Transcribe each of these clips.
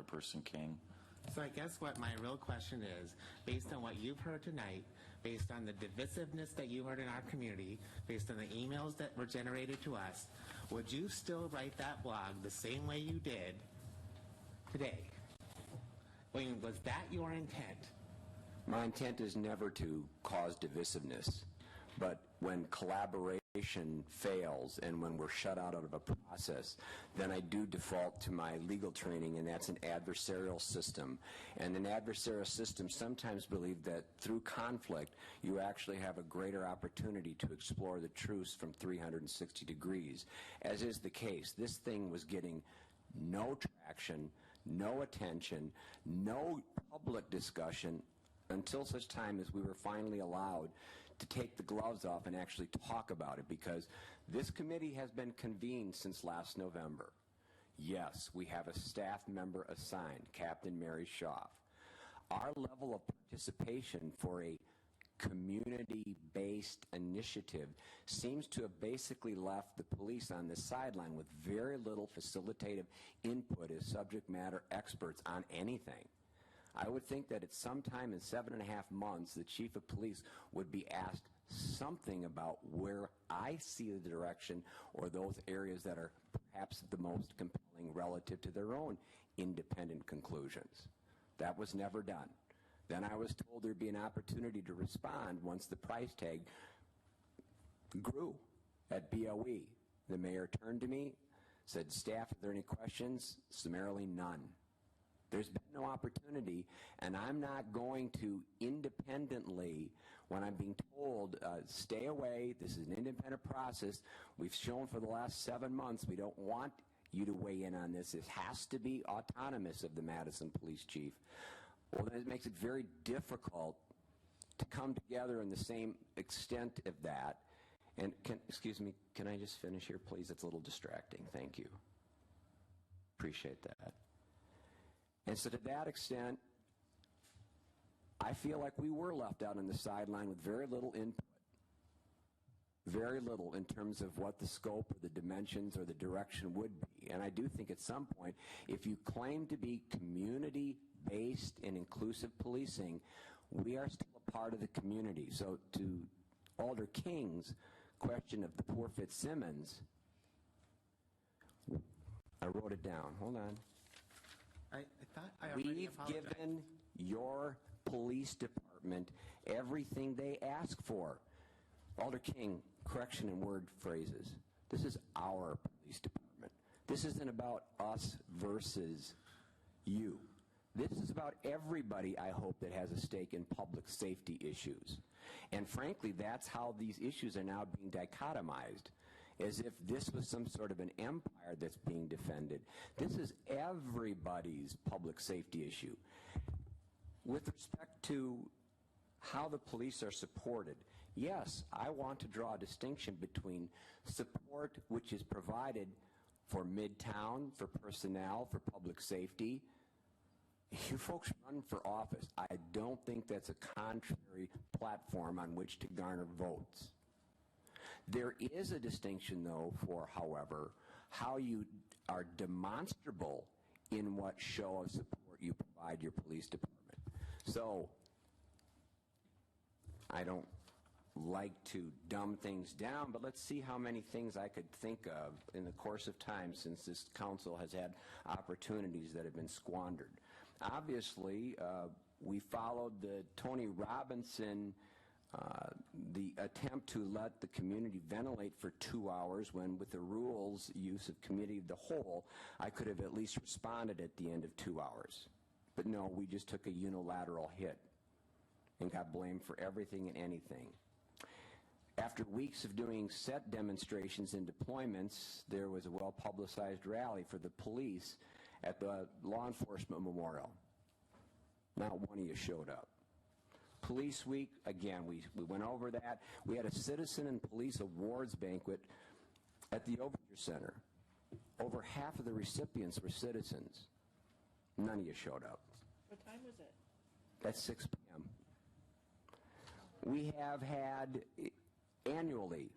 Alderperson King. So I guess what my real question is, based on what you've heard tonight, based on the divisiveness that you heard in our community, based on the emails that were generated to us, would you still write that blog the same way you did today? I mean, was that your intent? My intent is never to cause divisiveness, but when collaboration fails and when we're shut out of a process, then I do default to my legal training, and that's an adversarial system. And an adversarial system sometimes believe that through conflict you actually have a greater opportunity to explore the truths from 360 degrees, as is the case. This thing was getting no traction, no attention, no public discussion until such time as we were finally allowed to take the gloves off and actually talk about it, because this committee has been convened since last November. Yes, we have a staff member assigned, Captain Mary Schaaf. Our level of participation for a community-based initiative seems to have basically left the police on the sideline with very little facilitative input as subject matter experts on anything. I would think that at some time in 7.5 months, the chief of police would be asked something about where I see the direction or those areas that are perhaps the most compelling relative to their own independent conclusions. That was never done. Then I was told there'd be an opportunity to respond once the price tag grew at BOE. The mayor turned to me, said, "Staff, are there any questions?" Summarily, none. There's been no opportunity, and I'm not going to independently, when I'm being told, stay away, this is an independent process, we've shown for the last 7 months we don't want you to weigh in on this, it has to be autonomous of the Madison Police Chief. Well, then it makes it very difficult to come together in the same extent of that. And excuse me, can I just finish here, please? It's a little distracting. Thank you. Appreciate that. And so to that extent, I feel like we were left out on the sideline with very little input. Very little in terms of what the scope or the dimensions or the direction would be. And I do think at some point, if you claim to be community-based and inclusive policing, we are still a part of the community. So to Alder King's question of the poor Fitzsimmons, I wrote it down. Hold on. I thought I already apologized. We've given your police department everything they ask for. Alder King, correction in word phrases. This is our police department. This isn't about us versus you. This is about everybody, I hope, that has a stake in public safety issues. And frankly, that's how these issues are now being dichotomized, as if this was some sort of an empire that's being defended. This is everybody's public safety issue. With respect to how the police are supported, yes, I want to draw a distinction between support which is provided for Midtown, for personnel, for public safety. You folks run for office. I don't think that's a contrary platform on which to garner votes. There is a distinction, though, for, however, how you are demonstrable in what show of support you provide your police department. So I don't like to dumb things down, but let's see how many things I could think of in the course of time since this council has had opportunities that have been squandered. Obviously, we followed the Tony Robinson the attempt to let the community ventilate for 2 hours when, with the rules use of committee of the whole, I could have at least responded at the end of 2 hours. But no, we just took a unilateral hit and got blamed for everything and anything. After weeks of doing set demonstrations and deployments, there was a well-publicized rally for the police at the law enforcement memorial. Not one of you showed up. Police Week, again, we went over that. We had a Citizen and Police Awards banquet at the Overture Center. Over half of the recipients were citizens. None of you showed up. What time was it? At 6 p.m. We have had annually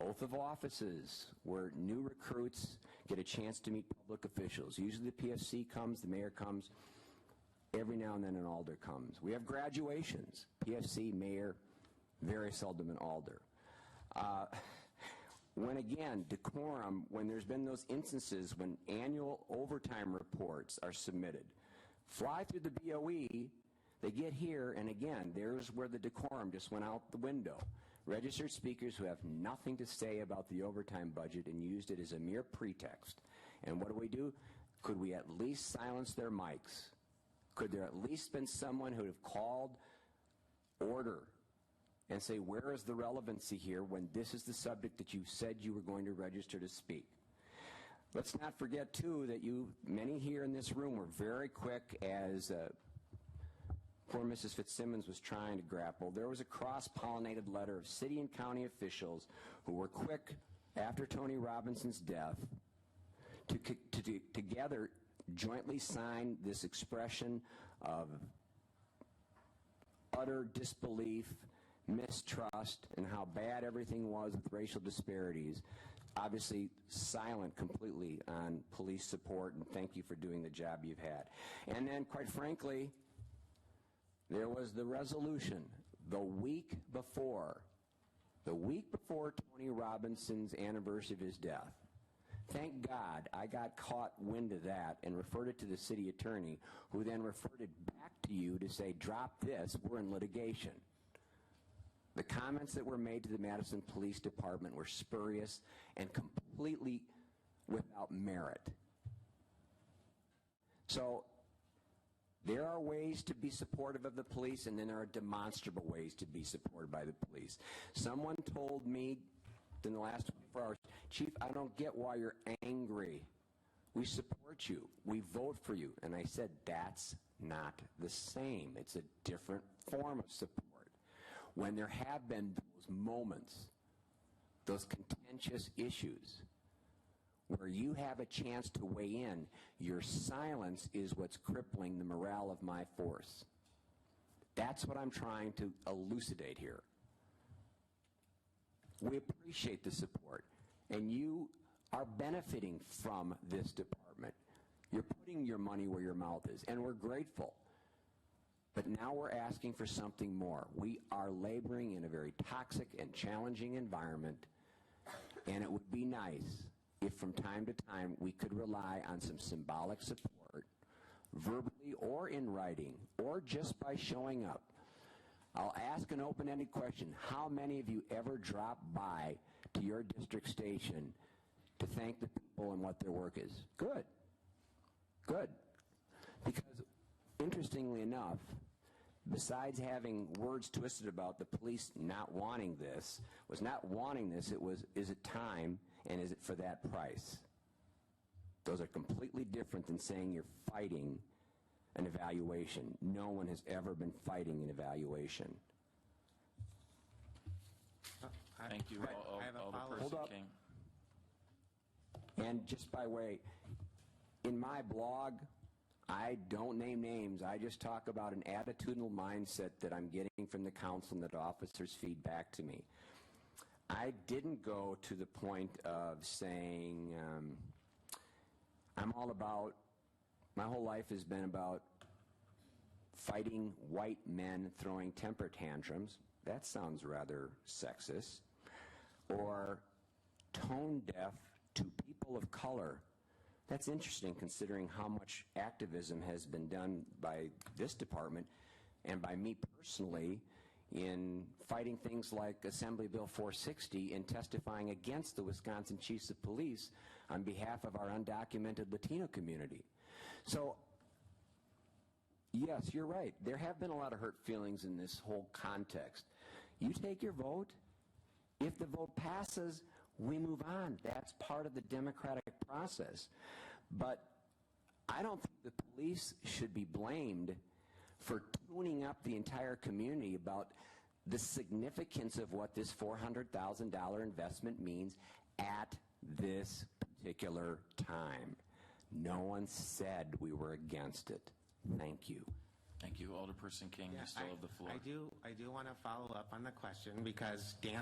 oath of offices, where new recruits get a chance to meet public officials. Usually the PFC comes, the mayor comes, every now and then an alder comes. We have graduations, PFC, mayor, very seldom an alder. When again, decorum, when there's been those instances when annual overtime reports are submitted, fly through the BOE, they get here, and again, there's where the decorum just went out the window. Registered speakers who have nothing to say about the overtime budget and used it as a mere pretext. And what do? Could we at least silence their mics? Could there at least been someone who would have called order and say, where is the relevancy here when this is the subject that you said you were going to register to speak? Let's not forget, too, that many here in this room were very quick, as poor Mrs. Fitzsimmons was trying to grapple. There was a cross-pollinated letter of city and county officials who were quick, after Tony Robinson's death, to together jointly sign this expression of utter disbelief, mistrust, and how bad everything was with racial disparities. Obviously silent completely on police support, and thank you for doing the job you've had. And then, quite frankly, there was the resolution the week before Tony Robinson's anniversary of his death. Thank God I got caught wind of that and referred it to the city attorney, who then referred it back to you to say, drop this, we're in litigation. The comments that were made to the Madison Police Department were spurious and completely without merit. So there are ways to be supportive of the police, and then there are demonstrable ways to be supported by the police. Someone told me in the last 24 hours, Chief, I don't get why you're angry. We support you. We vote for you. And I said, that's not the same. It's a different form of support. When there have been those moments, those contentious issues, where you have a chance to weigh in, your silence is what's crippling the morale of my force. That's what I'm trying to elucidate here. We appreciate the support, and you are benefiting from this department. You're putting your money where your mouth is, and we're grateful. But now we're asking for something more. We are laboring in a very toxic and challenging environment, and it would be nice if from time to time we could rely on some symbolic support, verbally or in writing, or just by showing up. I'll ask an open-ended question. How many of you ever drop by to your district station to thank the people and what their work is? Good. Good. Because, interestingly enough, besides having words twisted about the police not wanting this, it was, is it time, and is it for that price? Those are completely different than saying you're fighting an evaluation. No one has ever been fighting an evaluation. Thank you, Alderperson Hold up. King. And just by way, in my blog, I don't name names. I just talk about an attitudinal mindset that I'm getting from the council and that officers feed back to me. I didn't go to the point of saying, I'm all about, my whole life has been about fighting white men throwing temper tantrums. That sounds rather sexist. Or tone deaf to people of color. That's interesting, considering how much activism has been done by this department and by me personally in fighting things like Assembly Bill 460 and testifying against the Wisconsin Chiefs of Police on behalf of our undocumented Latino community. So, yes, you're right. There have been a lot of hurt feelings in this whole context. You take your vote. If the vote passes, we move on. That's part of the democratic process. But I don't think the police should be blamed for tuning up the entire community about the significance of what this $400,000 investment means at this particular time. No one said we were against it. Thank you. Thank you, Alderperson King. You still have the floor. I do want to follow up on the question, because Dan